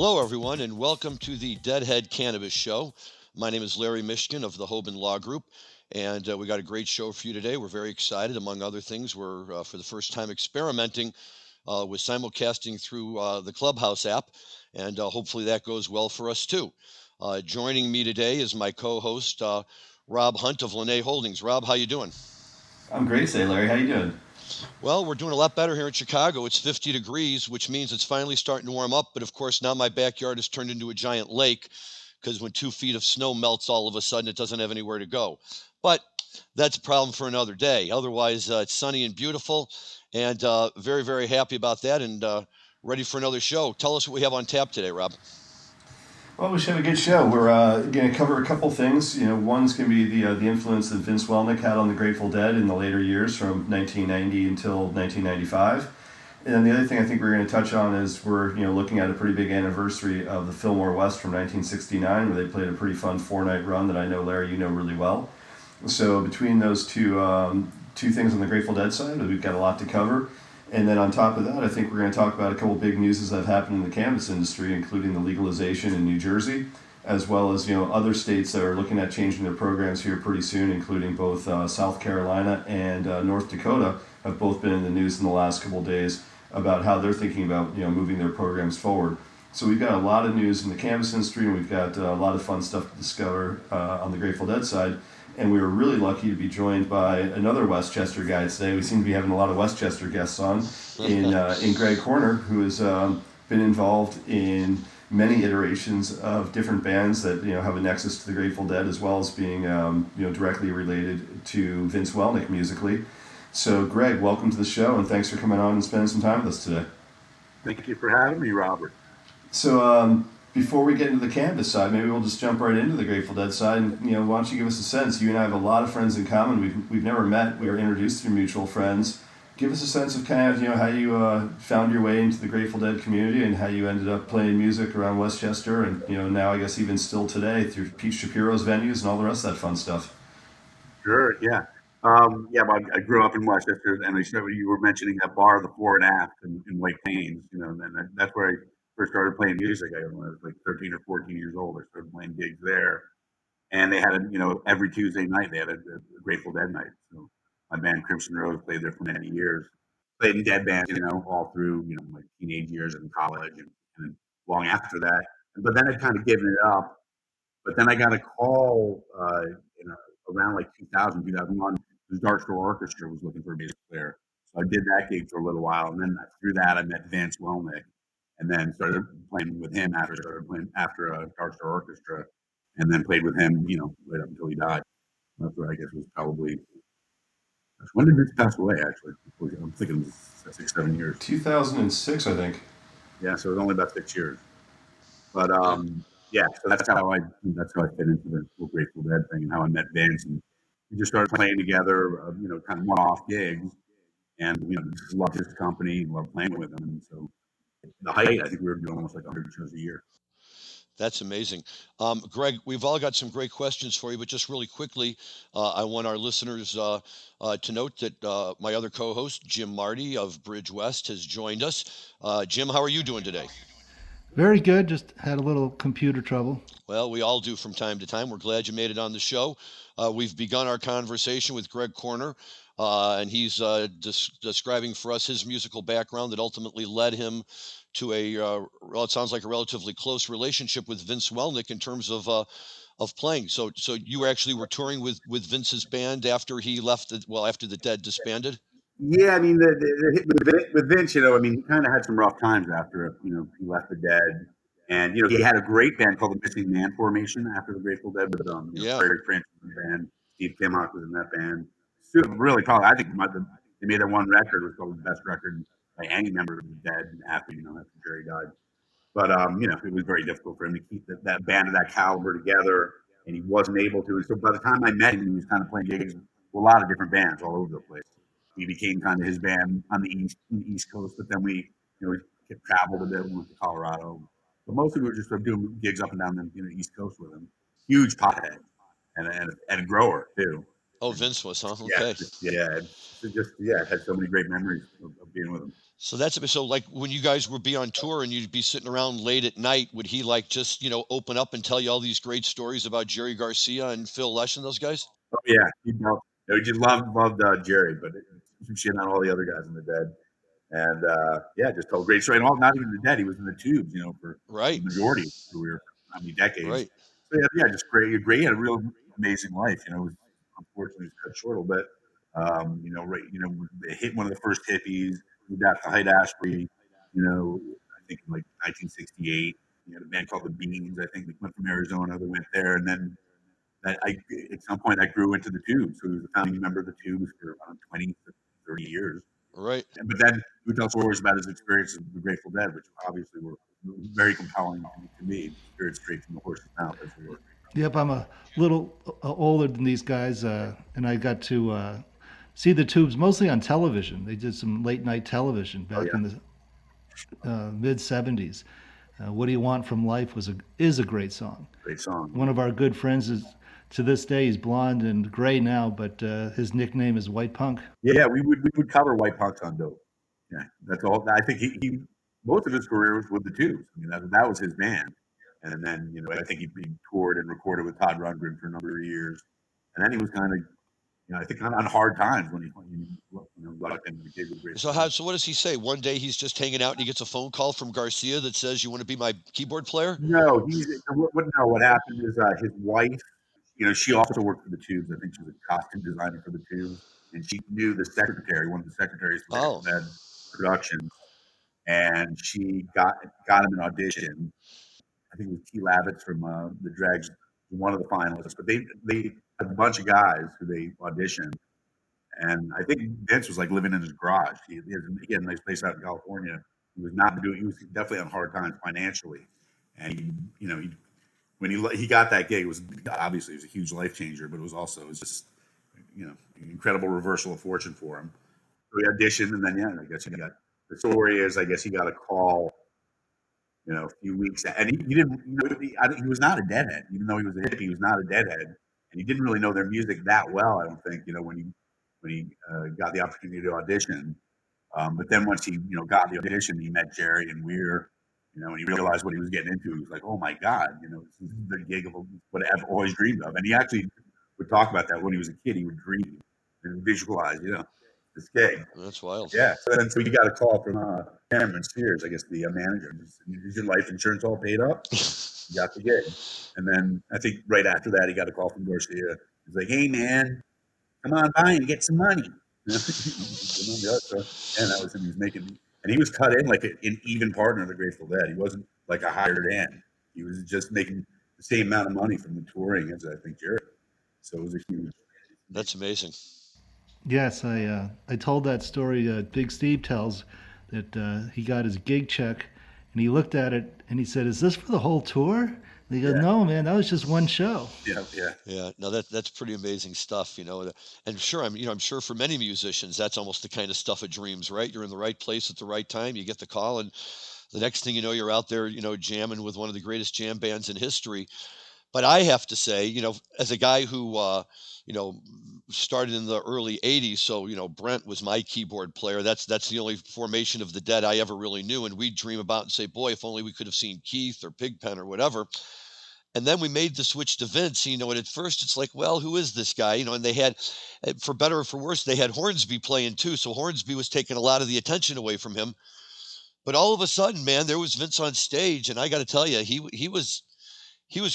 Hello, everyone, and welcome to the Deadhead Cannabis Show. My name is Larry Mishkin of the Hoban Law Group, and we got a great show for you today. We're very excited. Among other things, we're for the first time experimenting with simulcasting through the Clubhouse app, and hopefully that goes well for us too. Joining me today is my co-host, Rob Hunt of Lene Holdings. Rob, how you doing? I'm great today, Larry. How you doing? Well, we're doing a lot better here in Chicago. It's 50 degrees, which means it's finally starting to warm up. But of course, now my backyard has turned into a giant lake because when 2 feet of snow melts all of a sudden, it doesn't have anywhere to go. But that's a problem for another day. Otherwise, it's sunny and beautiful, and very, very happy about that, and ready for another show. Tell us what we have on tap today, Rob. Well, we should have a good show. We're going to cover a couple things. One's going to be the influence that Vince Welnick had on the Grateful Dead in the later years from 1990 until 1995. And then the other thing I think we're going to touch on is we're looking at a pretty big anniversary of the Fillmore West from 1969, where they played a pretty fun 4-night run that I know, Larry, you know really well. So between those two things on the Grateful Dead side, we've got a lot to cover. And then on top of that, I think we're going to talk about a couple big newses that have happened in the cannabis industry, including the legalization in New Jersey, as well as other states that are looking at changing their programs here pretty soon, including both South Carolina and North Dakota have both been in the news in the last couple of days about how they're thinking about moving their programs forward. So we've got a lot of news in the cannabis industry, and we've got a lot of fun stuff to discover on the Grateful Dead side. And we were really lucky to be joined by another Westchester guy today. We seem to be having a lot of Westchester guests on in Greg-Koerner, who has been involved in many iterations of different bands that have a nexus to the Grateful Dead, as well as being directly related to Vince Welnick musically. So, Greg, welcome to the show, and thanks for coming on and spending some time with us today. Thank you for having me, Robert. So, before we get into the cannabis side, maybe we'll just jump right into the Grateful Dead side. And why don't you give us a sense? You and I have a lot of friends in common. We've never met. We were introduced through mutual friends. Give us a sense of kind of how you found your way into the Grateful Dead community and how you ended up playing music around Westchester, and now I guess even still today through Pete Shapiro's venues and all the rest of that fun stuff. Sure, yeah. Well, I grew up in Westchester, and you were mentioning that bar, the Fore and Aft in White Plains, and that's where I first started playing music. I was like 13 or 14 years old. I started playing gigs there, and they had every Tuesday night they had a Grateful Dead night. So my band Crimson Rose played there for many years. Played in dead bands, all through my teenage years and college, and long after that. But then I kind of given it up. But then I got a call around like 2000, 2001. The Dark Star Orchestra was looking for a bass player, so I did that gig for a little while, and then through that I met Vince Welnick. And then started playing with him after Dark Star Orchestra, and then played with him, right up until he died. That's what I guess was probably. When did Vince pass away? Actually, I'm thinking it was 6-7 years. 2006, I think. Yeah, so it was only about 6 years. But so that's how I fit into the whole Grateful Dead thing, and how I met Vince, and we just started playing together, kind of one-off gigs, and just loved his company, loved playing with him, and so. The height, I think we were doing almost like 100 shows a year. That's amazing. Greg, we've all got some great questions for you, but just really quickly, I want our listeners to note that my other co-host, Jim Marty of Bridge West, has joined us. Jim, how are you doing today? Very good. Just had a little computer trouble. Well, we all do from time to time. We're glad you made it on the show. We've begun our conversation with Greg-Koerner, and he's describing for us his musical background that ultimately led him to it sounds like a relatively close relationship with Vince Welnick in terms of playing. So you actually were touring with Vince's band after he left, after the Dead disbanded? Yeah, I mean, with Vince, he kind of had some rough times after, he left the Dead. And, he had a great band called the Missing Man Formation after the Grateful Dead. But, Larry Prince was in the band. Steve Kimhock was in that band. Really, probably, I think they made that one record. It was probably the best record by any member of the Dead after Jerry died. But, it was very difficult for him to keep that band of that caliber together. And he wasn't able to. And so by the time I met him, he was kind of playing gigs with a lot of different bands all over the place. We became kind of his band on the East Coast, but then we traveled a bit. We went to Colorado, but mostly we were just doing gigs up and down the East Coast with him. Huge pothead and a grower too. Oh, Vince was, huh? Yeah, Okay. had so many great memories of being with him. So so like when you guys would be on tour and you'd be sitting around late at night, would he like just, open up and tell you all these great stories about Jerry Garcia and Phil Lesh and those guys? Oh yeah, he just loved Jerry, but shit on all the other guys in the Dead. And just told great story. And all, not even the Dead, he was in the Tubes, for Right. the majority of his career, how many decades. Right. So just great. He had a real amazing life. It was unfortunately cut short a little bit. Hit one of the first hippies. Moved out to Hyde Ashbury. I think in like 1968. He had a band called the Beans. I think they went from Arizona. They went there, and then at some point I grew into the Tubes. So he was a founding member of the Tubes for around 20 to 30 years. Right. But then he would tell stories about his experiences with the Grateful Dead, which obviously were very compelling to me. Spirit straight from the horse's mouth, as it were. Yep, I'm a little older than these guys, and I got to see the Tubes mostly on television. They did some late night television back in the mid '70s. "What Do You Want from Life" is a great song. Great song. One of our good friends is, to this day, he's blonde and gray now, but his nickname is White Punk. Yeah, we would cover White Punks on Dope. Yeah, that's all. I think he most of his career was with the Tubes. I mean, that was his band. And then, I think he toured and recorded with Todd Rundgren for a number of years. And then he was kind of, I think on hard times when he lucked into the gig with Great. So what does he say? One day he's just hanging out and he gets a phone call from Garcia that says, "You want to be my keyboard player?" No, what happened is his wife, she also worked for the Tubes. I think she was a costume designer for the Tubes. And she knew the secretary, one of the secretaries for that production. And she got him an audition. I think it was T. Lavitz from the Dregs, one of the finalists. But they had a bunch of guys who they auditioned. And I think Vince was like living in his garage. He had a nice place out in California. He was definitely on hard times financially. And when he got that gig, it was obviously a huge life changer, but it was just an incredible reversal of fortune for him. So he auditioned, and then I guess the story is, I guess he got a call, a few weeks, and he didn't, he was not a Deadhead, even though he was a hippie. He was not a Deadhead, and he didn't really know their music that well. I don't think, when he got the opportunity to audition. But then once he, got the audition, he met Jerry and Weir, and he realized what he was getting into. He was like, "Oh my God, this is the gig of what I've always dreamed of." And he actually would talk about that when he was a kid. He would dream and visualize, this gig. That's wild. Yeah. So he got a call from Cameron Spears, I guess the manager. "Is your life insurance all paid up?" He got the gig. And then I think right after that, he got a call from Garcia. He's like, "Hey, man, come on by and get some money." And that was him. He was making, and he was cut in like an even partner of the Grateful Dead. He wasn't like a hired hand. He was just making the same amount of money from the touring as I think Jerry. So it was a huge. That's amazing. Yes, I told that story. Big Steve tells that he got his gig check, and he looked at it and he said, "Is this for the whole tour?" And he goes, "No, man, that was just one show." Yeah. No, that's pretty amazing stuff, And sure, I'm sure for many musicians, that's almost the kind of stuff of dreams, right? You're in the right place at the right time. You get the call, and the next thing you know, you're out there, jamming with one of the greatest jam bands in history. But I have to say, as a guy who, started in the early '80s, so Brent was my keyboard player. That's the only formation of the Dead I ever really knew, and we'd dream about and say, "Boy, if only we could have seen Keith or Pigpen or whatever." And then we made the switch to Vince, and at first it's like, well, who is this guy? And they had, for better or for worse, they had Hornsby playing too, so Hornsby was taking a lot of the attention away from him. But all of a sudden, man, there was Vince on stage, and I got to tell you, he was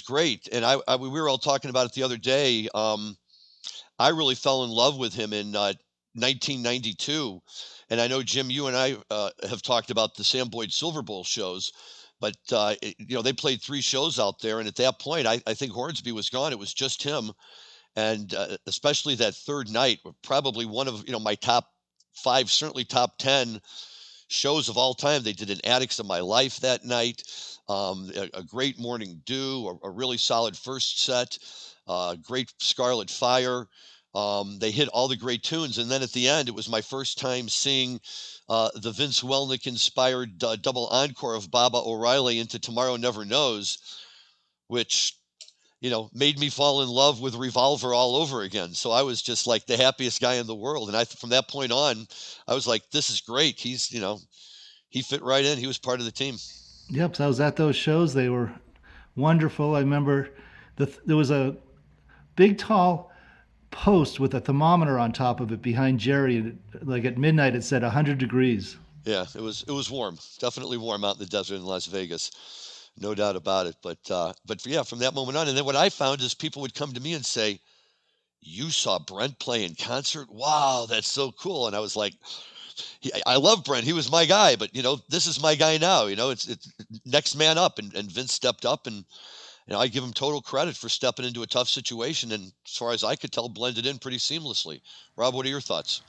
great. And we were all talking about it the other day. I really fell in love with him in 1992. And I know, Jim, you and I have talked about the Sam Boyd Silver Bowl shows, but they played 3 shows out there. And at that point, I think Hornsby was gone. It was just him. And especially that third night, probably one of, my top 5, certainly top 10 shows of all time. They did an Addicts of My Life that night, a great Morning Dew, a really solid first set, great Scarlet Fire. They hit all the great tunes. And then at the end, it was my first time seeing the Vince Welnick inspired double encore of Baba O'Reilly into Tomorrow Never Knows, which, made me fall in love with Revolver all over again. So I was just like the happiest guy in the world. And from that point on, I was like, this is great. He fit right in. He was part of the team. Yep. So I was at those shows. They were wonderful. I remember there was a big, tall post with a thermometer on top of it behind Jerry. And like at midnight, it said 100 degrees. Yeah, it was warm. Definitely warm out in the desert in Las Vegas. No doubt about it. But yeah, from that moment on. And then what I found is people would come to me and say, you saw Brent play in concert? Wow, that's so cool. And I was like, I love Brent. He was my guy, but this is my guy now. It's next man up, and Vince stepped up, and I give him total credit for stepping into a tough situation, and as far as I could tell, blended in pretty seamlessly. Rob, what are your thoughts?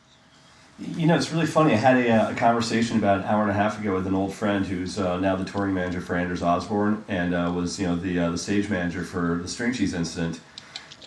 It's really funny. I had a conversation about an hour and a half ago with an old friend who's now the touring manager for Anders Osborne, and was the stage manager for the String Cheese incident.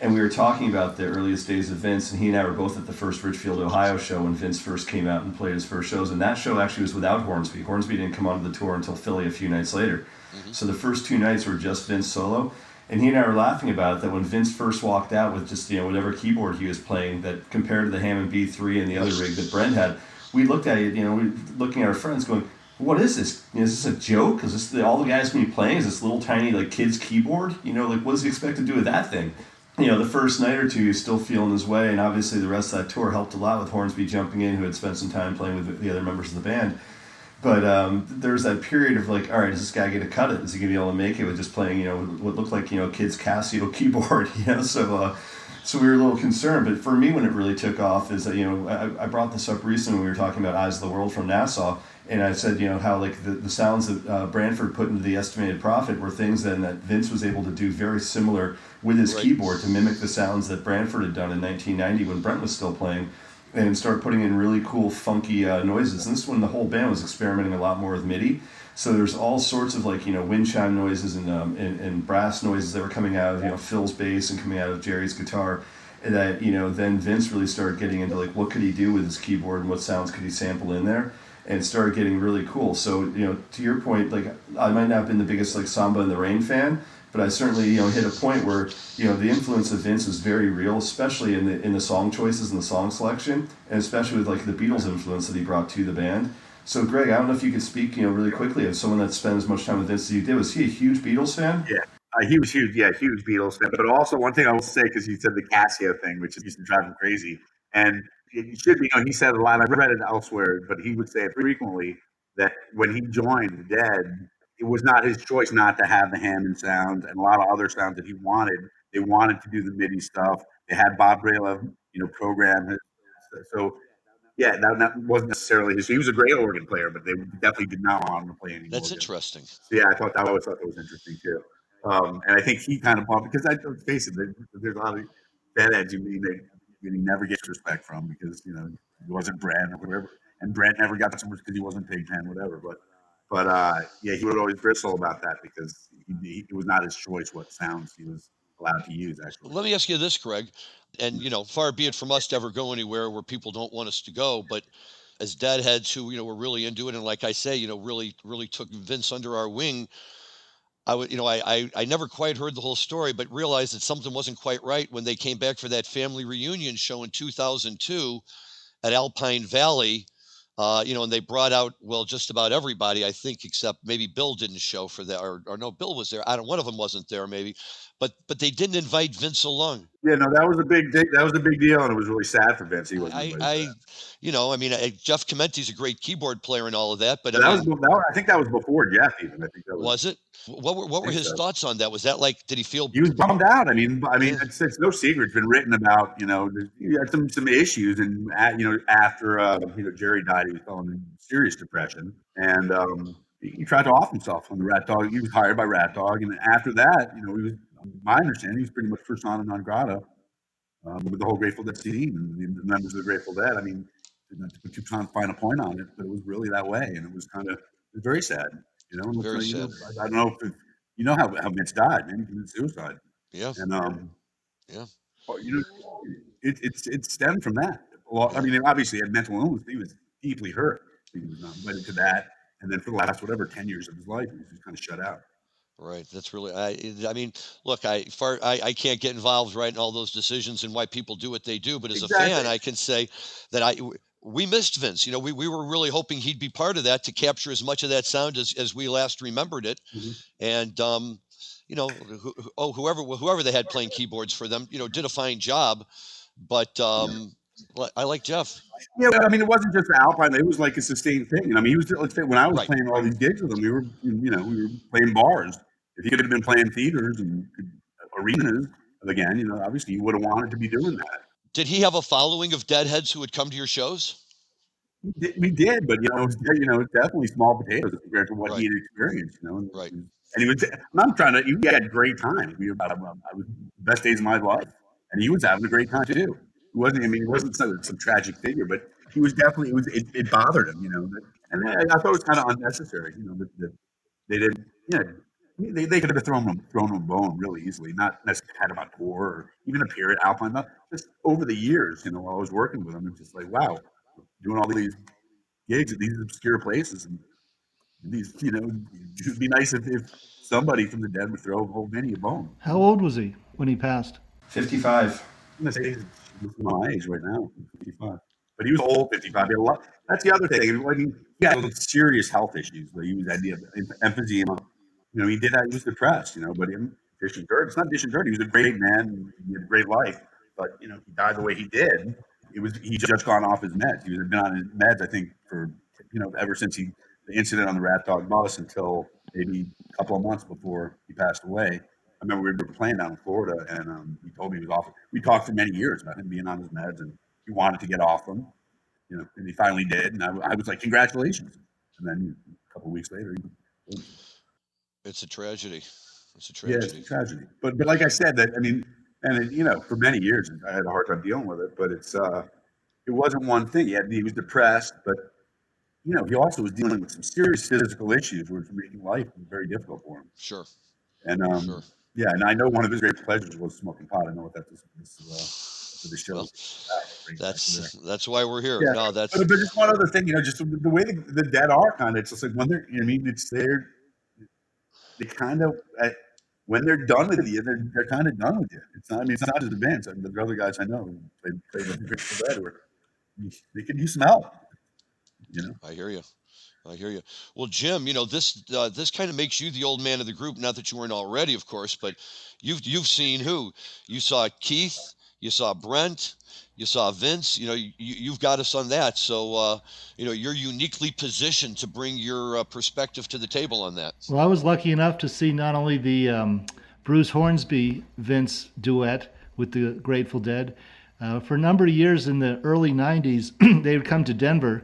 And we were talking about the earliest days of Vince, and he and I were both at the first Richfield, Ohio show when Vince first came out and played his first shows. And that show actually was without Hornsby. Hornsby didn't come onto the tour until Philly a few nights later. Mm-hmm. So the first 2 nights were just Vince solo. And he and I were laughing about it, that when Vince first walked out with just whatever keyboard he was playing, that compared to the Hammond B3 and the other rig that Brent had, we looked at it, we were looking at our friends going, what is this? Is this a joke? Is this all the guys going to be playing? Is this little tiny kid's keyboard? What does he expect to do with that thing? The first night or two, he was still feeling his way, and obviously the rest of that tour helped a lot with Hornsby jumping in, who had spent some time playing with the other members of the band. But there's that period of all right, is this guy going to cut it? Is he going to be able to make it with just playing, what looked like, a kid's Casio keyboard? So we were a little concerned. But for me, when it really took off is that, I brought this up recently when we were talking about Eyes of the World from Nassau. And I said, how the sounds that Branford put into the estimated profit were things then that Vince was able to do very similar with his keyboard to mimic the sounds that Branford had done in 1990 when Brent was still playing, and start putting in really cool, funky noises. And this is when the whole band was experimenting a lot more with MIDI. So there's all sorts of wind chime noises and brass noises that were coming out of Phil's bass and coming out of Jerry's guitar. And that then Vince really started getting into what could he do with his keyboard and what sounds could he sample in there. And started getting really cool. So, to your point, I might not have been the biggest Samba in the Rain fan, but I certainly, hit a point where, the influence of Vince is very real, especially in the song choices and the song selection, and especially with the Beatles influence that he brought to the band. So, Greg, I don't know if you could speak, really quickly of someone that spent as much time with Vince as you did. Was he a huge Beatles fan? Yeah. He was huge. Yeah, huge Beatles fan. But also one thing I will say, because you said the Casio thing, which used to drive him crazy, and it should be, he said a lot, I've read it elsewhere, but he would say it frequently that when he joined the Dead, it was not his choice not to have the Hammond sounds and a lot of other sounds that he wanted. They wanted to do the MIDI stuff. They had Bob Brailer, program it. So, yeah, that wasn't necessarily his. He was a great organ player, but they definitely did not want him to play any That's organ. Interesting. So, yeah, I always thought that was interesting, too. And I think he kind of bumped, because let's face it, there's a lot of Deadheads he never gets respect from because he wasn't Brent or whatever, and Brent never got so much because he wasn't Pigpen, whatever. But yeah, he would always bristle about that because it was not his choice what sounds he was allowed to use. Actually, let me ask you this, Greg, and far be it from us to ever go anywhere where people don't want us to go, but as Deadheads who were really into it, and like I say, really took Vince under our wing. I never quite heard the whole story, but realized that something wasn't quite right when they came back for that family reunion show in 2002 at Alpine Valley. And they brought out, just about everybody, I think, except maybe Bill didn't show for that, or no, Bill was there. One of them wasn't there, maybe, but they didn't invite Vince along. Yeah, no, that was a big deal, and it was really sad for Vince. He wasn't. Jeff Clementi's a great keyboard player and all of that, but I think that was before Jeff even. I think that was it. What were his thoughts on that? Was that did he feel? He was bummed out. I mean, it's no secret. It's been written about. He had some issues, and after Jerry died, he was falling into serious depression, and he tried to off himself on the Rat Dog. He was hired by Rat Dog, and after that, he was. My understanding, he was pretty much persona non grata with the whole Grateful Dead scene and the members of the Grateful Dead. I mean, not to put too fine a point on it, but it was really that way, and it was very sad. Very sad. I don't know if how Vince died, man. He committed suicide. Yeah. And it stemmed from that. Well, I mean, obviously, he had mental illness. He was deeply hurt. He was not wedded to that, and then for the last 10 years of his life, he was just kind of shut out. Right. That's really. I mean, look. I can't get involved right in all those decisions and why people do what they do. But as a fan, Exactly. I can say that we missed Vince. We were really hoping he'd be part of that to capture as much of that sound as we last remembered it. Mhm. And whoever they had playing keyboards for them, did a fine job. But I like Jeff. Yeah, I mean, it wasn't just Alpine; it was like a sustained thing. And I mean, he was. Let's say when I was Right. playing all these gigs with him, we were playing bars. If he could have been playing theaters and arenas again, obviously you would have wanted to be doing that. Did he have a following of Deadheads who would come to your shows? We did, but it's definitely small potatoes compared to what he Right. had experienced. Right. And he was. I'm trying to. He had a great time. I was best days of my life, and he was having a great time too. He wasn't. I mean, he wasn't some tragic figure, but he was definitely. It bothered him, and I thought it was kind of unnecessary. That they didn't. They could have thrown him a bone really easily, not necessarily had him on tour or even appear at Alpine. Just over the years, while I was working with him, it's just like, wow, doing all these gigs at these obscure places, and these, it'd be nice if somebody from the dead would throw old Vinny a bone. How old was he when he passed? 55. I'm gonna say he's my age right now, 55. But he was old, 55. He had a lot. That's the other thing. I mean, he had serious health issues. He had the emphysema. He did that. He was depressed. But dish and dirt. It's not dish and dirt. He was a great man. He had a great life. But he died the way he did. He just gone off his meds. He was been on his meds, I think, for ever since the incident on the Rat Dog bus until maybe a couple of months before he passed away. I remember we were playing down in Florida, and he told me he was off. We talked for many years about him being on his meds, and he wanted to get off them. And he finally did. And I was like, congratulations. And then a couple of weeks later, It's a tragedy. It's a yeah, tragedy. it's a tragedy. But like I said, for many years I had a hard time dealing with it. But it wasn't one thing. He was depressed, but he also was dealing with some serious physical issues, which were making life very difficult for him. Sure. And Sure. yeah, and I know one of his great pleasures was smoking pot. I know what this show. Well, that's why we're here. Yeah. No, But just one other thing, just the way the Dead are kind of, it's just like when they're, it's there. They kind of, when they're done with you, they're kind of done with you. It's not just the bands. I mean, the other guys I know who played with the Grateful Dead, they could use some help. I hear you. Well, Jim, this kind of makes you the old man of the group. Not that you weren't already, of course, but you've seen who? You saw Keith, you saw Brent, you saw Vince. You've got us on that. So you're uniquely positioned to bring your perspective to the table on that. Well, I was lucky enough to see not only the Bruce Hornsby Vince duet with the Grateful Dead. For a number of years in the early 90s, they would come to Denver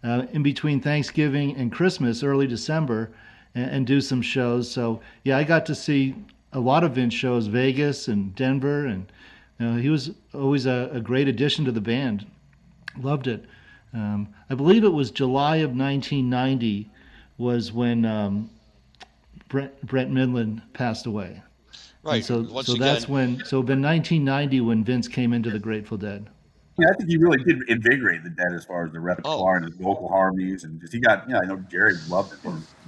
in between Thanksgiving and Christmas, early December, and do some shows. So, yeah, I got to see a lot of Vince shows, Vegas and Denver, and he was always a great addition to the band. Loved it. I believe it was July of 1990 was when Brent Midland passed away. Right. And so that's when. So it'd been 1990 when Vince came into the Grateful Dead. Yeah, I think he really did invigorate the Dead as far as the repertoire and his vocal harmonies, and he got. I know Jerry loved it.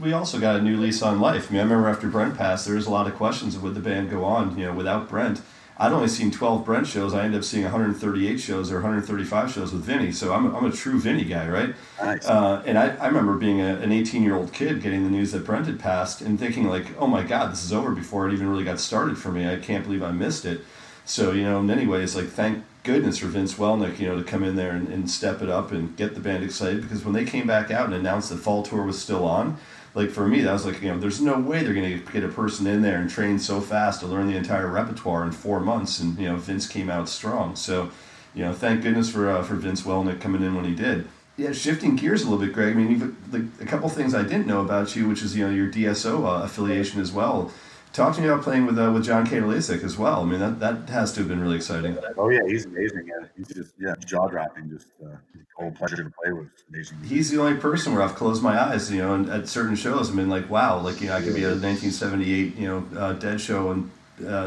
We also got a new lease on life. I mean, I remember after Brent passed, there was a lot of questions of would the band go on, without Brent. I'd only seen 12 Brent shows. I ended up seeing 138 shows or 135 shows with Vinny. So I'm a true Vinny guy, right? Nice. And I remember being an 18-year-old kid getting the news that Brent had passed and thinking like, oh my God, this is over before it even really got started for me. I can't believe I missed it. So, in many ways, like, thank goodness for Vince Welnick, to come in there and step it up and get the band excited. Because when they came back out and announced the fall tour was still on, like, for me, that was like, there's no way they're going to get a person in there and train so fast to learn the entire repertoire in 4 months. And, Vince came out strong. So, thank goodness for Vince Welnick coming in when he did. Yeah, shifting gears a little bit, Greg. I mean, a couple things I didn't know about you, which is, your DSO affiliation as well. Talk to me about playing with John Katalisic as well. I mean, that has to have been really exciting. Oh yeah, he's amazing. Yeah, he's just jaw dropping. Just a whole pleasure to play with. Amazing. He's the only person where I've closed my eyes, and at certain shows I've been like, wow, like I could be at a 1978 Dead show and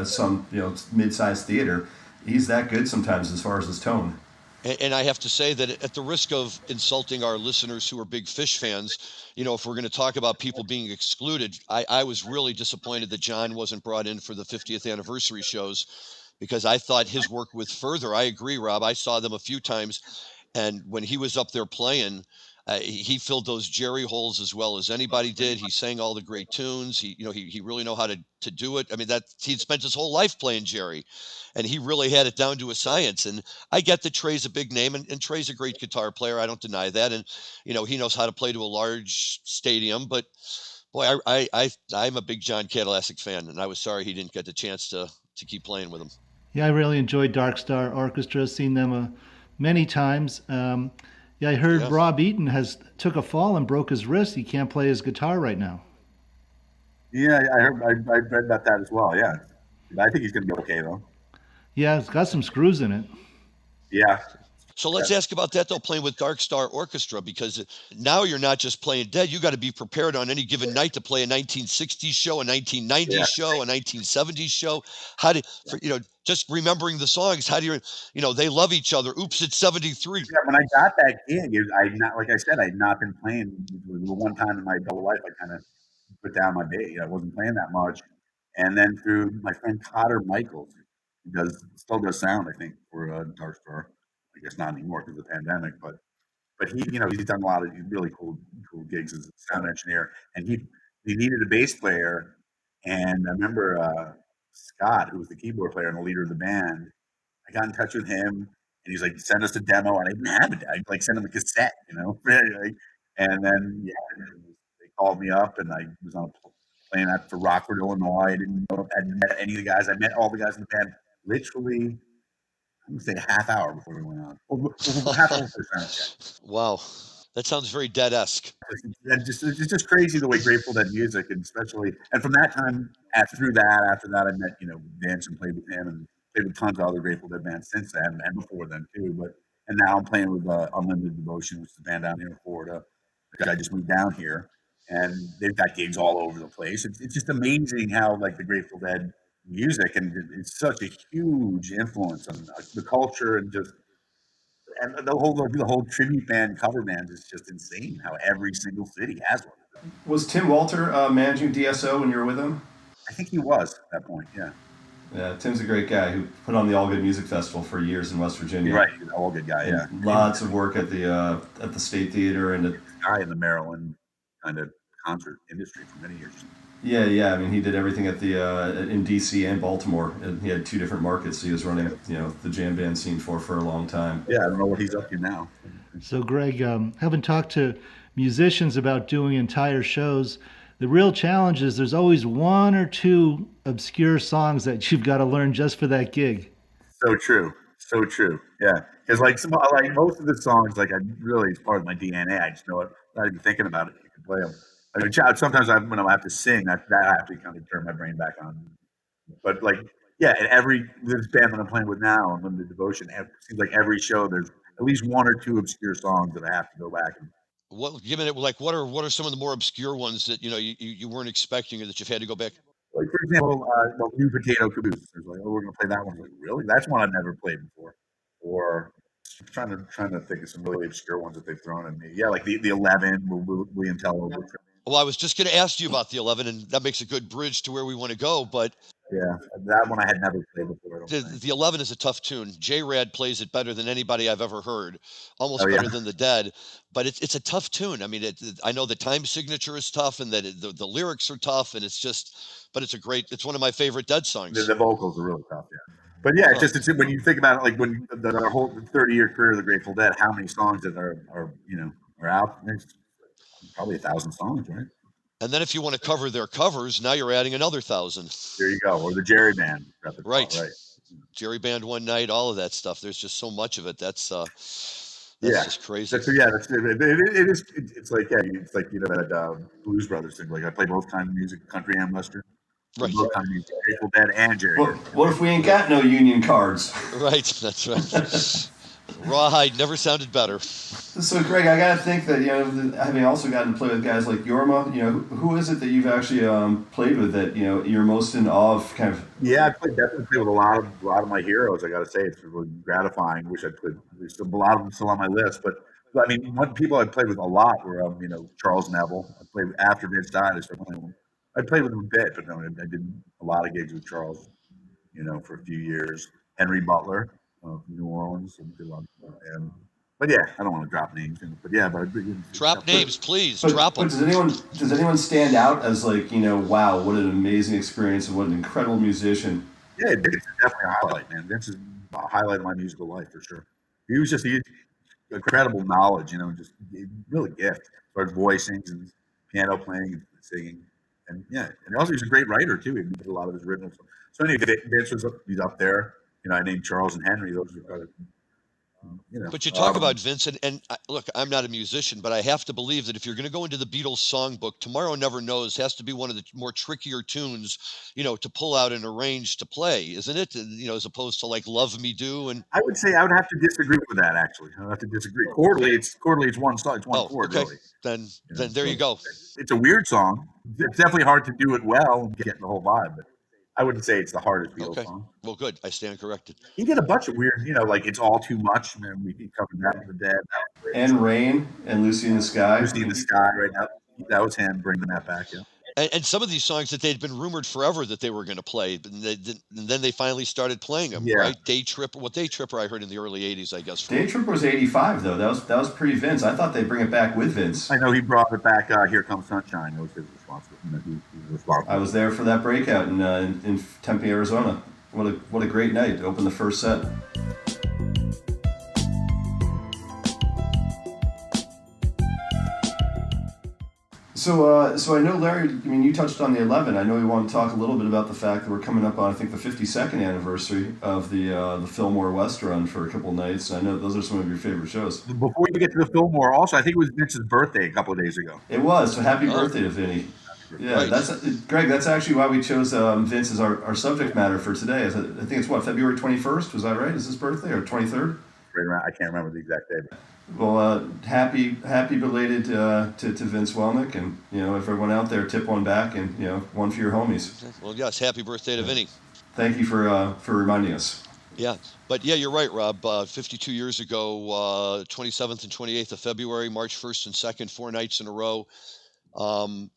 some mid-sized theater. He's that good sometimes as far as his tone. And I have to say that at the risk of insulting our listeners who are big Fish fans, if we're going to talk about people being excluded, I was really disappointed that John wasn't brought in for the 50th anniversary shows because I thought his work with Further, I agree, Rob. I saw them a few times. And when he was up there playing, he filled those Jerry holes as well as anybody did. He sang all the great tunes. He really know how to do it. I mean, that he'd spent his whole life playing Jerry, and he really had it down to a science. And I get that Trey's a big name, and Trey's a great guitar player. I don't deny that. And he knows how to play to a large stadium. But boy, I'm a big John Kadalassic fan, and I was sorry he didn't get the chance to keep playing with him. Yeah, I really enjoyed Dark Star Orchestra. Seen them many times. Yeah, I heard Rob Eaton took a fall and broke his wrist. He can't play his guitar right now. Yeah, I read about that as well. Yeah, I think he's going to be okay though. Yeah, it's got some screws in it. Yeah. So let's ask about that, though, playing with Dark Star Orchestra, because now you're not just playing Dead. You got to be prepared on any given night to play a 1960s show, a 1990s show, a 1970s show. Just remembering the songs, how do you, they love each other. Oops, it's 73. Yeah, when I got that gig, like I said, I'd not been playing. The one time in my whole life, I kind of put down my bass. I wasn't playing that much. And then through my friend Cotter Michaels, who still does sound, I think, for Dark Star. I guess not anymore because of the pandemic, but he, he's done a lot of really cool gigs as a sound engineer, and he needed a bass player, and I remember Scott, who was the keyboard player and the leader of the band. I got in touch with him, and he's like, "Send us a demo," and I didn't have it. I'd like send him a cassette, and then they called me up, and I was playing that for Rockford, Illinois. I didn't know if I hadn't met any of the guys. I met all the guys in the band literally. I'm going to say a half hour before we went on. Half hour before the sound check. Wow. That sounds very Dead-esque. It's just crazy the way Grateful Dead music, and from that time, after that, I met, Vince and played with him and played with tons of other Grateful Dead bands since then and before then too. And now I'm playing with Unlimited Devotion, which is a band down here in Florida. I just moved down here, and they've got gigs all over the place. It's just amazing how the Grateful Dead music, and it's such a huge influence on the culture, and the whole tribute band, cover band is just insane. How every single city has one. Was Tim Walter managing DSO when you were with him? I think he was at that point. Yeah. Yeah, Tim's a great guy who put on the All Good Music Festival for years in West Virginia. Right, he's an all good guy. Yeah. Lots of work at the State Theater and guy in the Maryland kind of concert industry for many years. Yeah. I mean, he did everything at in DC and Baltimore, and he had two different markets. So he was running, the Jamband scene for a long time. Yeah, I don't know what he's up to now. So, Greg, having talked to musicians about doing entire shows, the real challenge is there's always one or two obscure songs that you've got to learn just for that gig. So true. Yeah, because most of the songs, I really, it's part of my DNA. I just know it. Not even thinking about it, you can play them. Sometimes when I have to sing, that I have to kind of turn my brain back on. But this band that I'm playing with now, Unlimited Devotion, it seems like every show there's at least one or two obscure songs that I have to go back and. Given it, what are some of the more obscure ones that you weren't expecting or that you've had to go back? For example, New Potato Caboose. There's we're gonna play that one. Really? That's one I've never played before. Or I'm trying to think of some really obscure ones that they've thrown at me. Yeah, like the 11, William Tell. Well, I was just going to ask you about the 11, and that makes a good bridge to where we want to go. But yeah, that one I had never played before. The 11 is a tough tune. J-Rad plays it better than anybody I've ever heard, almost better than the Dead. But it's a tough tune. I mean, I know the time signature is tough, and that the lyrics are tough, and but it's one of my favorite Dead songs. The vocals are really tough, yeah. But yeah, it's when you think about it, when our whole 30-year career of the Grateful Dead, how many songs that are out? There's probably 1,000 songs, right? And then if you want to cover their covers, now you're adding another 1,000. There you go. Or the Jerry Band repertoire, right? Jerry Band One Night, all of that stuff. There's just so much of it. That's just crazy. It is. It's like that Blues Brothers thing. I play both kinds of music, country and western. Right. Both kinds of music, Grateful Dead and Jerry. What if we ain't got no union cards? Right. That's right. Rawhide never sounded better. So, Greg, I got to think that, having also gotten to play with guys like Jorma, who is it that you've actually played with that, you're most in awe of kind of? Yeah, I definitely played with a lot of my heroes, I got to say. It's really gratifying. Wish I'd played there's a lot of them still on my list. But I mean, one people I played with a lot were, Charles Neville. I played after Vince died. I started playing with him. I played with him a bit, but no, I did a lot of gigs with Charles, for a few years. Henry Butler from New Orleans. But yeah, I don't want to drop names. But yeah, drop names, please. Drop them. Does anyone stand out as wow, what an amazing experience and what an incredible musician? Yeah, it's definitely a highlight, man. Vince is a highlight of my musical life for sure. He was just incredible knowledge, just really gift as far as voicing and piano playing and singing. And yeah, and also he's a great writer too. He did a lot of his originals. So anyway, Vince he's up there. I named Charles and Henry. Those are But you talk about Vince, and look, I'm not a musician, but I have to believe that if you're going to go into the Beatles songbook, Tomorrow Never Knows has to be one of the more trickier tunes, to pull out and arrange to play, isn't it? As opposed to like Love Me Do. And I would say I would have to disagree with that. Actually, I would have to disagree. Chordally, it's one song. It's one chord. Okay. Really. Then there you go. It's a weird song. It's definitely hard to do it well and get the whole vibe, but I wouldn't say it's the hardest Beatles song. Well, good. I stand corrected. He did a bunch of weird, like It's All Too Much, and we covered that with the Dead. And Rain and Lucy in the Sky. Lucy in the Sky, right now. That was him bringing that back, yeah. And some of these songs that they'd been rumored forever that they were going to play, and then they finally started playing them, right? Day Tripper I heard in the early 80s, I guess. Day Tripper was 85, though. That was pre-Vince. I thought they'd bring it back with Vince. I know he brought it back, Here Comes Sunshine. That was his responsibility. I was there for that breakout in Tempe, Arizona. What a great night to open the first set. So I know, Larry, you touched on the 11. I know we want to talk a little bit about the fact that we're coming up on, I think, the 52nd anniversary of the Fillmore West run for a couple nights. I know those are some of your favorite shows. Before you get to the Fillmore, also, I think it was Vince's birthday a couple of days ago. It was, so happy birthday to Vinny. Yeah, right. That's Greg. That's actually why we chose Vince as our subject matter for today. I think it's February 21st. Was that right? Is his birthday or 23rd? Right around. I can't remember the exact date. Well, happy belated to Vince Welnick, and everyone out there, tip one back, and one for your homies. Well, yes, happy birthday to Vinny. Thank you for reminding us. Yeah, but yeah, you're right, Rob. 52 years ago, 27th and 28th of February, March 1st and 2nd, 4 nights in a row. When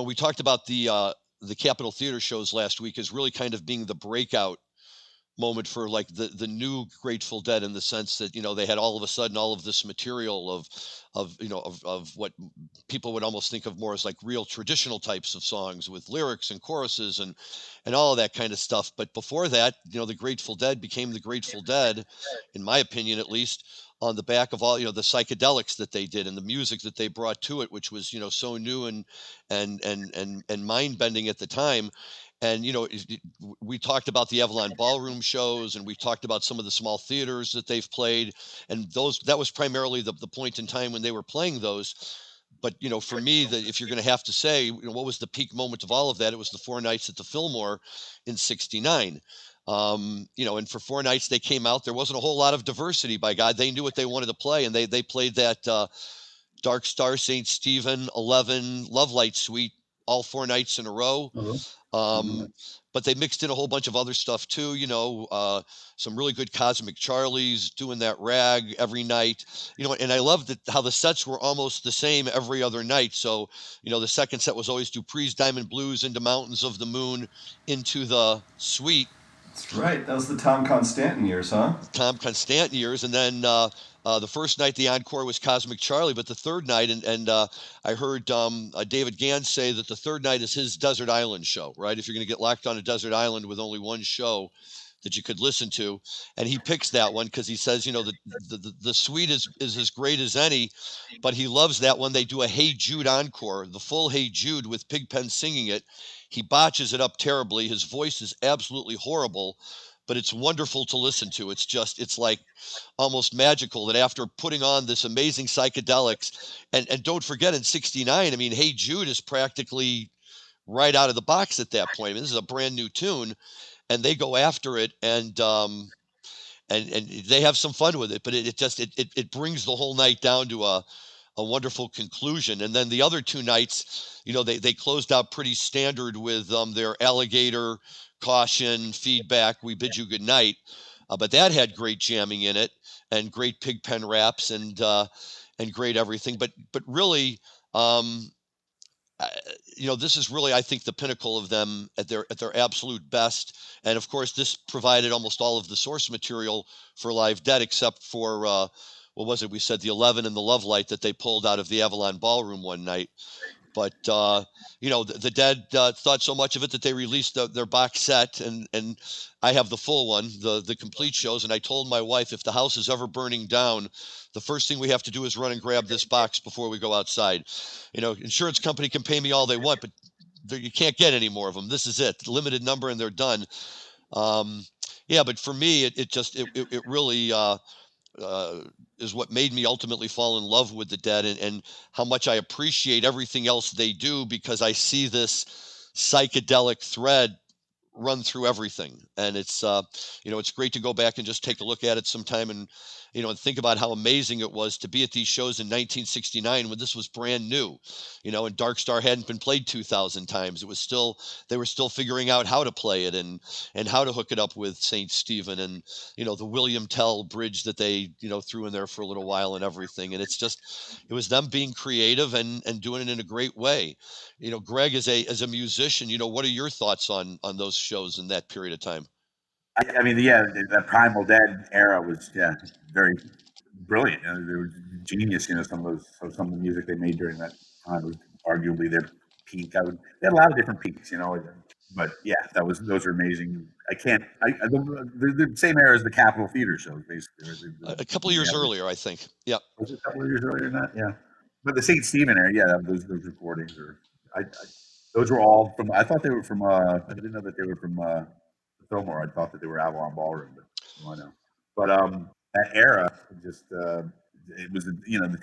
we talked about the Capitol Theater shows last week as really kind of being the breakout moment for like the new Grateful Dead, in the sense that they had all of a sudden all of this material of what people would almost think of more as like real traditional types of songs with lyrics and choruses and all of that kind of stuff. But before that, the Grateful Dead became the Grateful Dead, in my opinion at least, on the back of all the psychedelics that they did and the music that they brought to it, which was so new and mind bending at the time. And we talked about the Avalon Ballroom shows, and we talked about some of the small theaters that they've played, and that was primarily the point in time when they were playing those. But for me, if you're going to have to say what was the peak moment of all of that, it was the 4 nights at the Fillmore in '69. And for 4 nights they came out. There wasn't a whole lot of diversity, by God. They knew what they wanted to play, and they played that Dark Star, St. Stephen, 11, Love Light Suite all 4 nights in a row. But they mixed in a whole bunch of other stuff too, some really good Cosmic Charlies, doing that rag every night, and I loved how the sets were almost the same every other night. So, the second set was always Dupree's Diamond Blues, Into Mountains of the Moon, Into the Suite. That's right. That was the Tom Constanten years, huh? Tom Constanten years. And then the first night, the encore was Cosmic Charlie, but the third night, and I heard David Gans say that the third night is his Desert Island show, right? If you're going to get locked on a desert island with only one show that you could listen to, and he picks that one because he says, the suite is as great as any, but he loves that when they do a Hey Jude encore, the full Hey Jude with Pigpen singing it. He botches it up terribly. His voice is absolutely horrible, but it's wonderful to listen to. It's like almost magical that after putting on this amazing psychedelics, and don't forget in '69, Hey Jude is practically right out of the box at that point. This is a brand new tune, and they go after it, and they have some fun with it, but it brings the whole night down to a wonderful conclusion. And then the other 2 nights, they closed out pretty standard with their Alligator, Caution, Feedback, We Bid You Good Night. but that had great jamming in it and great Pigpen raps and great everything. But really, um, this is really, I think, the pinnacle of them at their absolute best. And of course, this provided almost all of the source material for Live Dead, except for what was it? We said the 11 and the Love Light that they pulled out of the Avalon Ballroom one night. But the Dead thought so much of it that they released their box set, and I have the full one, the complete shows. And I told my wife, if the house is ever burning down, the first thing we have to do is run and grab this box before we go outside. Insurance company can pay me all they want, but you can't get any more of them. This is it, limited number, and they're done. But for me, it really is what made me ultimately fall in love with the Dead, and how much I appreciate everything else they do, because I see this psychedelic thread run through everything. And it's great to go back and just take a look at it sometime, and think about how amazing it was to be at these shows in 1969 when this was brand new, and Dark Star hadn't been played 2,000 times. They were still figuring out how to play it and how to hook it up with St. Stephen and, the William Tell bridge that they, threw in there for a little while and everything. And it was them being creative and doing it in a great way. Greg, as a musician, what are your thoughts on those shows in that period of time? I mean, that Primal Dead era was very brilliant. They were genius. Some of the music they made during that time was arguably their peak. They had a lot of different peaks, but those are amazing. The same era as the Capitol Theater shows, basically. A couple of years earlier, I think. Yeah. Was it a couple of years earlier than that? Yeah. But the St. Stephen era, those recordings those were all from. I thought they were from. I didn't know that they were from. Fillmore. I thought that they were Avalon Ballroom, but I know. But that era just it was the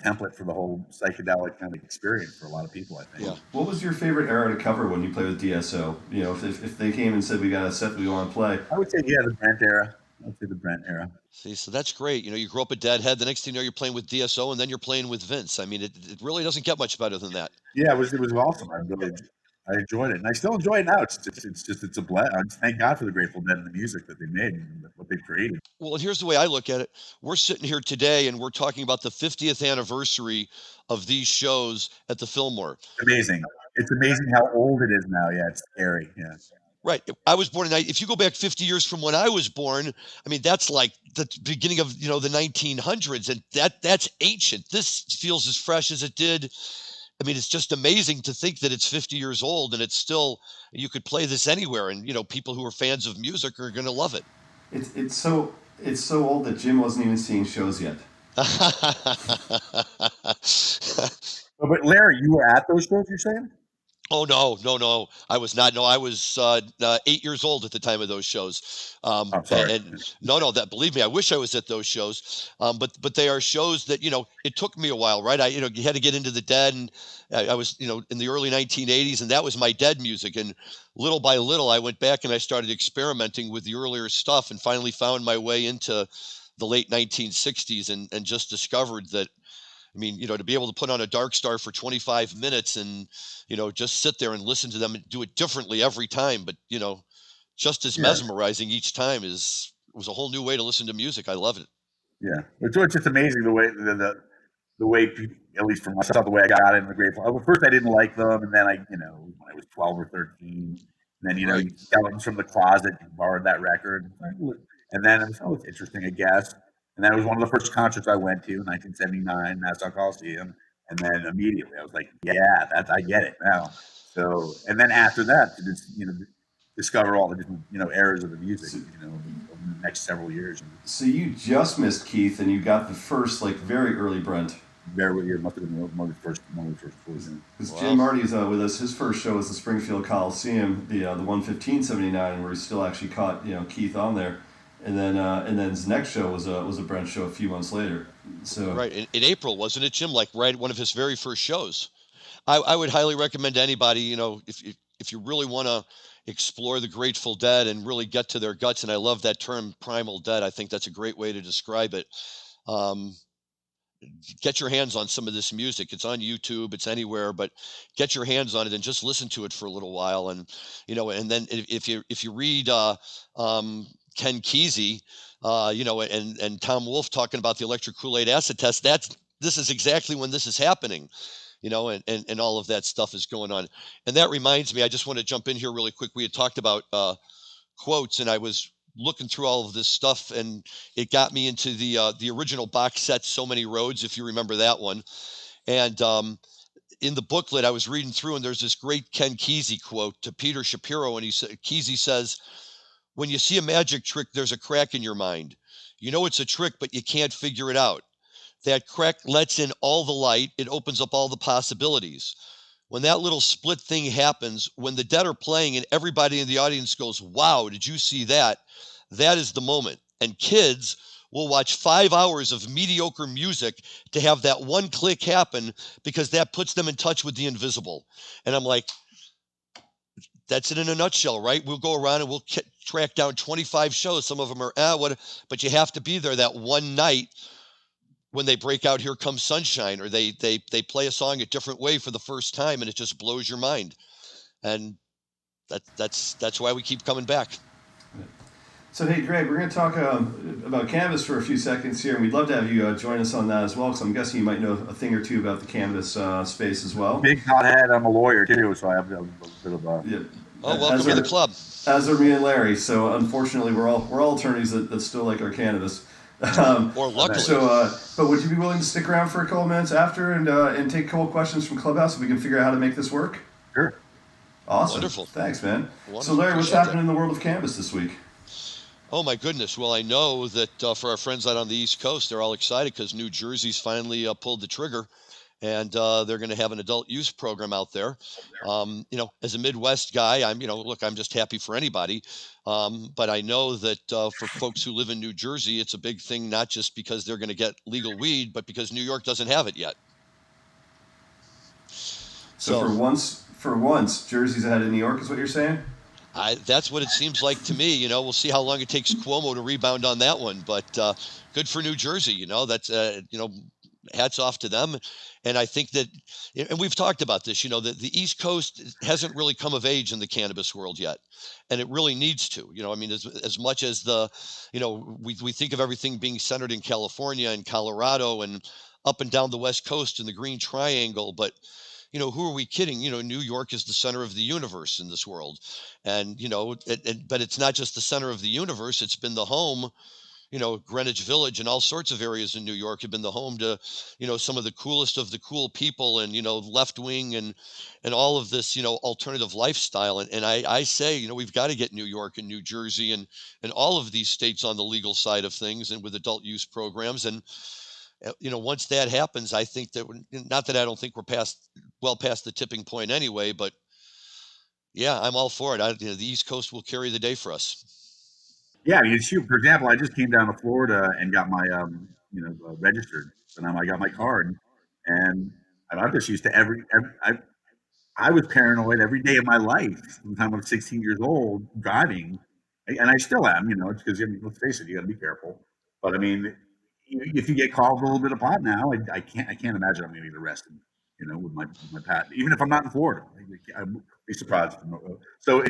template for the whole psychedelic kind of experience for a lot of people, I think. Yeah. What was your favorite era to cover when you played with DSO? If they came and said we got a set we want to play, I would say the Brent era. I'd say the Brent era. See, so that's great. You grew up at Deadhead. The next thing you know, you're playing with DSO, and then you're playing with Vince. I mean, it really doesn't get much better than that. Yeah, it was awesome. I enjoyed it, and I still enjoy it now. It's a blend. Thank God for the Grateful Dead and the music that they made and what they created. Well, and here's the way I look at it. We're sitting here today, and we're talking about the 50th anniversary of these shows at the Fillmore. Amazing. It's amazing how old it is now. Yeah, it's scary. Yeah. Right. I was born if you go back 50 years from when I was born, I mean, that's like the beginning of, the 1900s, and that's ancient. This feels as fresh as it did. I mean, it's just amazing to think that it's 50 years old and it's still, you could play this anywhere, and, people who are fans of music are going to love it. It's so old that Jim wasn't even seeing shows yet. But Larry, you were at those shows, you're saying? Oh, no. I was not. No, I was 8 years old at the time of those shows. Sorry. And no, believe me, I wish I was at those shows. But they are shows that, it took me a while, right? You had to get into the Dead, and I was, in the early 1980s, and that was my Dead music. And little by little, I went back and I started experimenting with the earlier stuff, and finally found my way into the late 1960s and just discovered that, I mean, to be able to put on a Dark Star for 25 minutes and, just sit there and listen to them and do it differently every time, but, just as mesmerizing each time was a whole new way to listen to music. I love it. Yeah. It's just amazing the way, the way, at least for myself, the way I got into the Grateful. Well, first I didn't like them, and then when I was 12 or 13, and then, Right. Skeletons from the Closet, borrowed that record. And then it was, it's interesting, I guess. And that was one of the first concerts I went to in 1979, Nassau Coliseum. And then immediately I was like, I get it now. So, and then after that, to just, discover all the different, eras of the music, over the next several years. So you just missed Keith, and you got the first, very early Brent. Very, must have been one of the first tours. Because Jim Marty's with us. His first show was the Springfield Coliseum, the 11579, where he still actually caught Keith on there. And then his next show was a Brent show a few months later. So right in April, wasn't it, Jim? One of his very first shows. I would highly recommend to anybody, if you really want to explore the Grateful Dead and really get to their guts. And I love that term, Primal Dead. I think that's a great way to describe it. Get your hands on some of this music. It's on YouTube, it's anywhere, but get your hands on it and just listen to it for a little while. And, and then if you read, Ken Kesey, and Tom Wolfe talking about the electric Kool-Aid acid test. This is exactly when this is happening, and all of that stuff is going on. And that reminds me, I just want to jump in here really quick. We had talked about quotes, and I was looking through all of this stuff, and it got me into the original box set, So Many Roads, if you remember that one. And in the booklet, I was reading through, and there's this great Ken Kesey quote to Peter Shapiro, and Kesey says, "When you see a magic trick, there's a crack in your mind. You know it's a trick, but you can't figure it out. That crack lets in all the light. It opens up all the possibilities. When that little split thing happens, when the Dead are playing and everybody in the audience goes, 'Wow, did you see that?' That is the moment. And kids will watch 5 hours of mediocre music to have that one click happen because that puts them in touch with the invisible." And I'm like, that's it in a nutshell, right? We'll go around and we'll track down 25 shows. Some of them are, but you have to be there that one night when they break out Here Comes Sunshine, or they play a song a different way for the first time, and it just blows your mind. And that's why we keep coming back. So, hey, Greg, we're going to talk about cannabis for a few seconds here, and we'd love to have you join us on that as well, because I'm guessing you might know a thing or two about the cannabis space as well. Big hothead. I'm a lawyer, too, so I have a bit of a... Yeah. Oh, welcome to the club. As are me and Larry, so unfortunately we're all attorneys that still like our cannabis. Or luckily. So, but would you be willing to stick around for a couple minutes after and take a couple questions from Clubhouse so we can figure out how to make this work? Sure. Awesome. Wonderful. Thanks, man. Wonderful. So, Larry, what's happening in the world of cannabis this week? Oh, my goodness. Well, I know that for our friends out on the East Coast, they're all excited because New Jersey's finally pulled the trigger, and they're going to have an adult use program out there. As a Midwest guy, I'm just happy for anybody. But I know that for folks who live in New Jersey, it's a big thing, not just because they're going to get legal weed, but because New York doesn't have it yet. So for once, Jersey's ahead of New York is what you're saying? That's what it seems like to me. We'll see how long it takes Cuomo to rebound on that one. But good for New Jersey. That's hats off to them. And I think that, and we've talked about this, that the East Coast hasn't really come of age in the cannabis world yet. And it really needs to, as much as we think of everything being centered in California and Colorado and up and down the West Coast and the Green Triangle, but who are we kidding? New York is the center of the universe in this world. And, but it's not just the center of the universe. It's been the home, Greenwich Village and all sorts of areas in New York have been the home to, some of the coolest of the cool people and, left wing and all of this, alternative lifestyle. And I say, we've got to get New York and New Jersey and all of these states on the legal side of things and with adult use programs. And, once that happens, I think that not that I don't think we're well past the tipping point anyway, but yeah, I'm all for it. The East Coast will carry the day for us. Yeah, for example, I just came down to Florida and got my, registered, and I got my card, and I'm just used to I was paranoid every day of my life from the time I was 16 years old driving, and I still am, it's because, let's face it, you got to be careful. But I mean, if you get called for a little bit of pot now, I can't imagine I'm going to get arrested, with my pat, even if I'm not in Florida. I'd be surprised. So,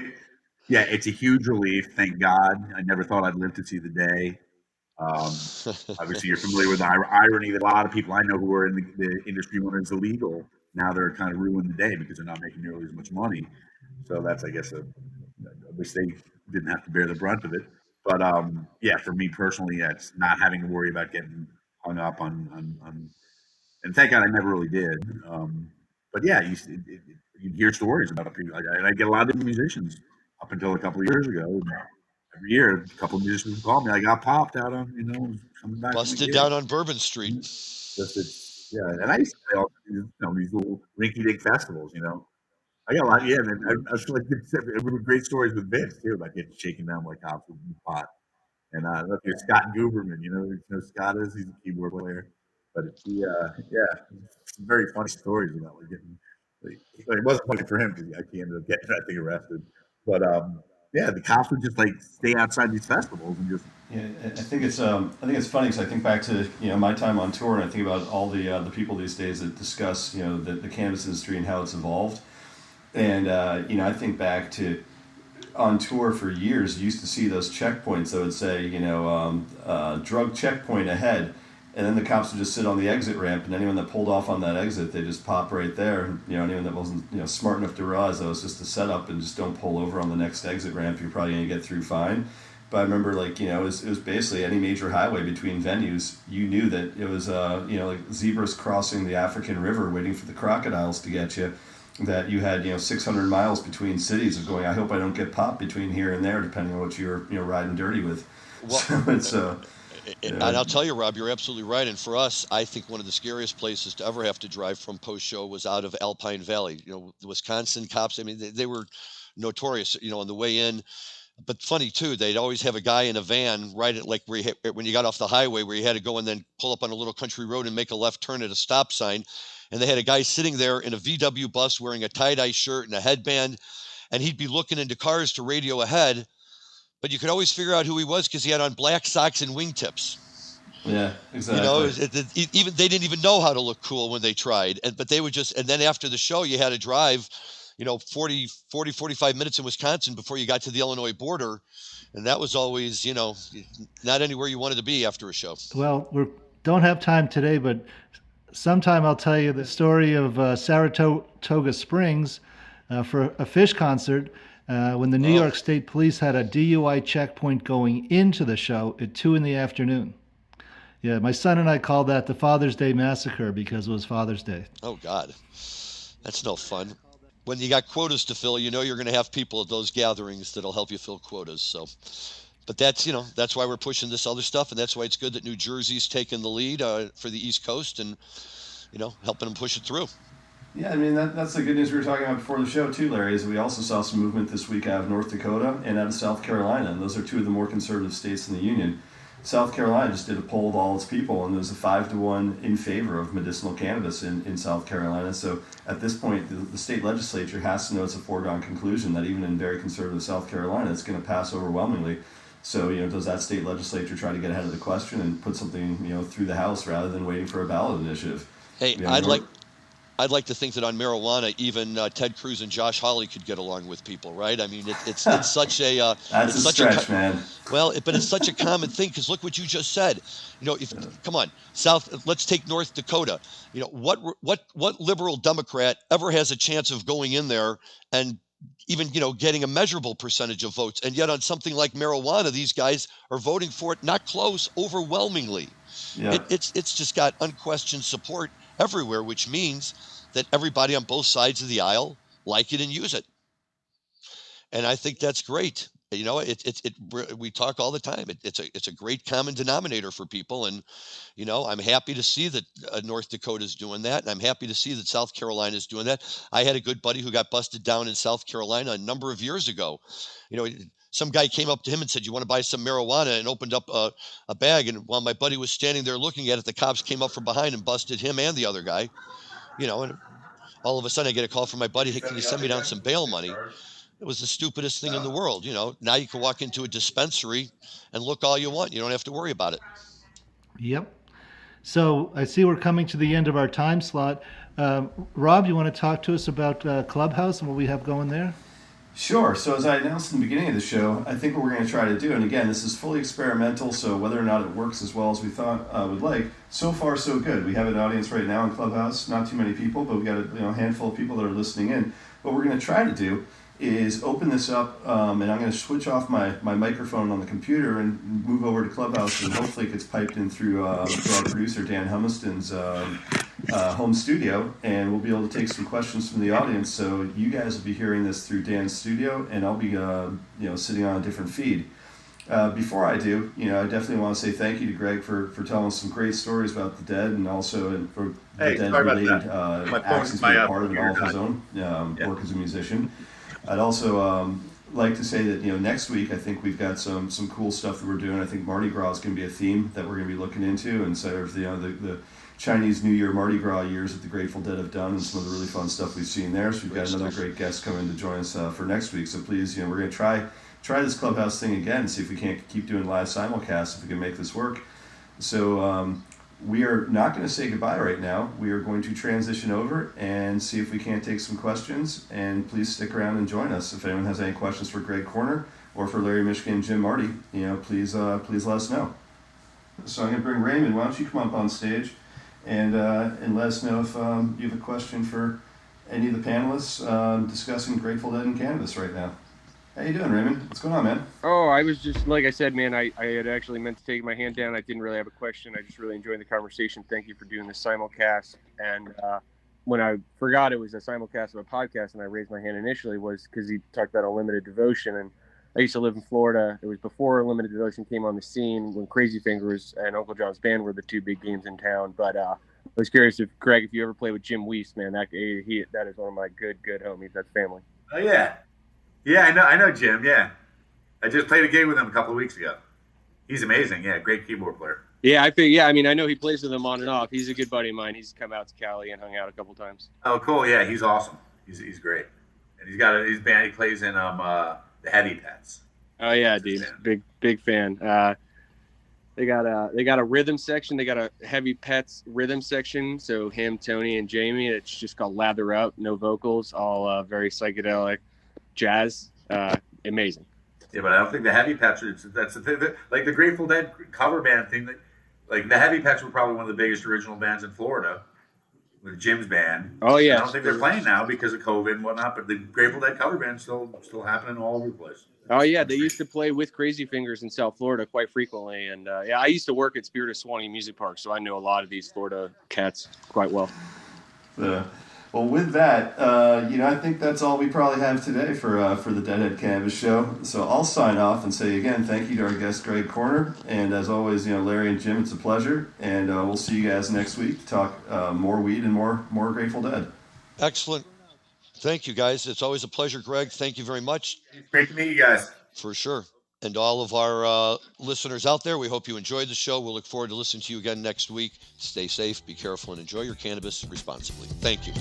it's a huge relief. Thank God. I never thought I'd live to see the day. Obviously, you're familiar with the irony that a lot of people I know who are in the industry when it's illegal, now they're kind of ruining the day because they're not making nearly as much money. So that's, I guess, I wish they didn't have to bear the brunt of it. But for me personally, it's not having to worry about getting hung up on and thank God I never really did. But yeah, you hear stories about people, and I get a lot of different musicians up until a couple of years ago. Every year, a couple of musicians would call me. I got popped out on, coming back. Busted down on Bourbon Street. And I used to play all these little rinky-dink festivals, I got a lot, and I feel like it were great stories with Vince too about getting shaken down like cops with pot. And look, there's Scott Guberman, Scott is, he's a keyboard player, but some very funny stories about like getting. It wasn't funny for him because he ended up getting, I think, arrested. But the cops would just like stay outside these festivals and just. Yeah, I think it's funny because I think back to my time on tour, and I think about all the people these days that discuss the cannabis industry and how it's evolved. And I think back to on tour for years, you used to see those checkpoints that would say, drug checkpoint ahead. And then the cops would just sit on the exit ramp, and anyone that pulled off on that exit, they just pop right there. And, anyone that wasn't, smart enough to realize that it was just a setup and just don't pull over on the next exit ramp, you're probably going to get through fine. But I remember, it was basically any major highway between venues, you knew that it was, like zebras crossing the African River waiting for the crocodiles to get you, that you had, 600 miles between cities of going, I hope I don't get popped between here and there, depending on what you're, riding dirty with. Well, so it's... And I'll tell you, Rob, you're absolutely right. And for us, I think one of the scariest places to ever have to drive from post-show was out of Alpine Valley. The Wisconsin cops, I mean, they were notorious, on the way in. But funny, too, they'd always have a guy in a van right at, like, when you got off the highway where you had to go and then pull up on a little country road and make a left turn at a stop sign. And they had a guy sitting there in a VW bus wearing a tie-dye shirt and a headband. And he'd be looking into cars to radio ahead. But you could always figure out who he was because he had on black socks and wingtips. Yeah, exactly. Even they didn't even know how to look cool when they tried. But they would just, and then after the show, you had to drive, 45 minutes in Wisconsin before you got to the Illinois border. And that was always, not anywhere you wanted to be after a show. Well, we don't have time today, but sometime I'll tell you the story of Saratoga Springs for a Fish concert. When the New York State Police had a DUI checkpoint going into the show at 2 p.m. Yeah, my son and I called that the Father's Day Massacre because it was Father's Day. Oh, God. That's no fun. When you got quotas to fill, you're going to have people at those gatherings that'll help you fill quotas. So, but that's why we're pushing this other stuff, and that's why it's good that New Jersey's taking the lead for the East Coast and, helping them push it through. Yeah, I mean, that's the good news we were talking about before the show, too, Larry, is we also saw some movement this week out of North Dakota and out of South Carolina, and those are two of the more conservative states in the Union. South Carolina just did a poll of all its people, and there's a 5-1 in favor of medicinal cannabis in South Carolina. So at this point, the state legislature has to know it's a foregone conclusion that even in very conservative South Carolina, it's going to pass overwhelmingly. So, does that state legislature try to get ahead of the question and put something, through the House rather than waiting for a ballot initiative? Hey, I'd like to think that on marijuana, even Ted Cruz and Josh Hawley could get along with people, right? I mean, it's such a that's a stretch, man. Well, but it's such a common thing because look what you just said. Come on, let's take North Dakota. What liberal Democrat ever has a chance of going in there and even getting a measurable percentage of votes? And yet on something like marijuana, these guys are voting for it, not close, overwhelmingly. Yeah. It's just got unquestioned support everywhere, which means that everybody on both sides of the aisle like it and use it. And I think that's great. We talk all the time. It's a great common denominator for people. And, I'm happy to see that North Dakota is doing that. And I'm happy to see that South Carolina is doing that. I had a good buddy who got busted down in South Carolina a number of years ago. Some guy came up to him and said, "You want to buy some marijuana?" and opened up a bag. And while my buddy was standing there looking at it, the cops came up from behind and busted him and the other guy. And all of a sudden I get a call from my buddy, "Hey, can you send me down some bail money?" It was the stupidest thing in the world. Now you can walk into a dispensary and look all you want. You don't have to worry about it. Yep. So I see we're coming to the end of our time slot. Rob, you want to talk to us about Clubhouse and what we have going there? Sure. So as I announced in the beginning of the show, I think what we're going to try to do, and again, this is fully experimental, so whether or not it works as well as we thought would like, so far so good. We have an audience right now in Clubhouse, not too many people, but we got a handful of people that are listening in. What we're going to try to do is open this up, and I'm going to switch off my microphone on the computer and move over to Clubhouse, and hopefully it gets piped in through our producer, Dan Humiston's home studio, and we'll be able to take some questions from the audience. So you guys will be hearing this through Dan's studio, and I'll be sitting on a different feed. Before I do, I definitely want to say thank you to Greg for telling us some great stories about the Dead, and also for the Dead-related acts he's been a part of in all of his own work as a musician. I'd also like to say that next week I think we've got some cool stuff that we're doing. I think Mardi Gras is going to be a theme that we're going to be looking into, and sort of the Chinese New Year Mardi Gras years that the Grateful Dead have done, and some of the really fun stuff we've seen there. So we've got another great guest coming to join us for next week. So please, we're going to try this Clubhouse thing again and see if we can't keep doing live simulcasts, if we can make this work. So we are not going to say goodbye right now. We are going to transition over and see if we can't take some questions. And please stick around and join us. If anyone has any questions for Greg Koerner or for Larry Mishkin and Jim Marty, please let us know. So I'm going to bring Raymond. Why don't you come up on stage and let us know if you have a question for any of the panelists discussing Grateful Dead and cannabis right now. How you doing, Raymond? What's going on, man? Oh, I was just, like I said, man, I had actually meant to take my hand down. I didn't really have a question. I just really enjoyed the conversation. Thank you for doing this simulcast. And when I forgot it was a simulcast of a podcast and I raised my hand initially was because he talked about Unlimited Devotion. And I used to live in Florida. It was before Unlimited Devotion came on the scene when Crazy Fingers and Uncle John's Band were the two big games in town. But I was curious if, Greg, if you ever played with Jim Weiss, man, that is one of my good homies. That's family. Oh, yeah. Yeah, I know Jim, yeah. I just played a game with him a couple of weeks ago. He's amazing, yeah, great keyboard player. Yeah, I know he plays with them on and off. He's a good buddy of mine. He's come out to Cali and hung out a couple times. Oh, cool, yeah, he's awesome. He's great. And he's got his band, he plays in the Heavy Pets. Oh, yeah, dude, big fan. They got a rhythm section. They got a Heavy Pets rhythm section. So him, Tony, and Jamie, it's just called Lather Up, no vocals, all very psychedelic. Jazz, amazing. Yeah, but I don't think the Heavy Pets that's the thing. Like the Grateful Dead cover band thing, like the Heavy Pets were probably one of the biggest original bands in Florida with Jim's band. Oh yeah, I don't think they're playing now because of COVID and whatnot. But the Grateful Dead cover band's still happening all over the place. Oh yeah, they used to play with Crazy Fingers in South Florida quite frequently, and I used to work at Spirit of Swanee Music Park, so I know a lot of these Florida cats quite well. Well, with that, I think that's all we probably have today for the Deadhead Cannabis Show. So I'll sign off and say again, thank you to our guest, Greg Koerner. And as always, Larry and Jim, it's a pleasure. And we'll see you guys next week to talk more weed and more Grateful Dead. Excellent. Thank you, guys. It's always a pleasure, Greg. Thank you very much. Great to meet you guys. For sure. And all of our listeners out there, we hope you enjoyed the show. We'll look forward to listening to you again next week. Stay safe, be careful, and enjoy your cannabis responsibly. Thank you.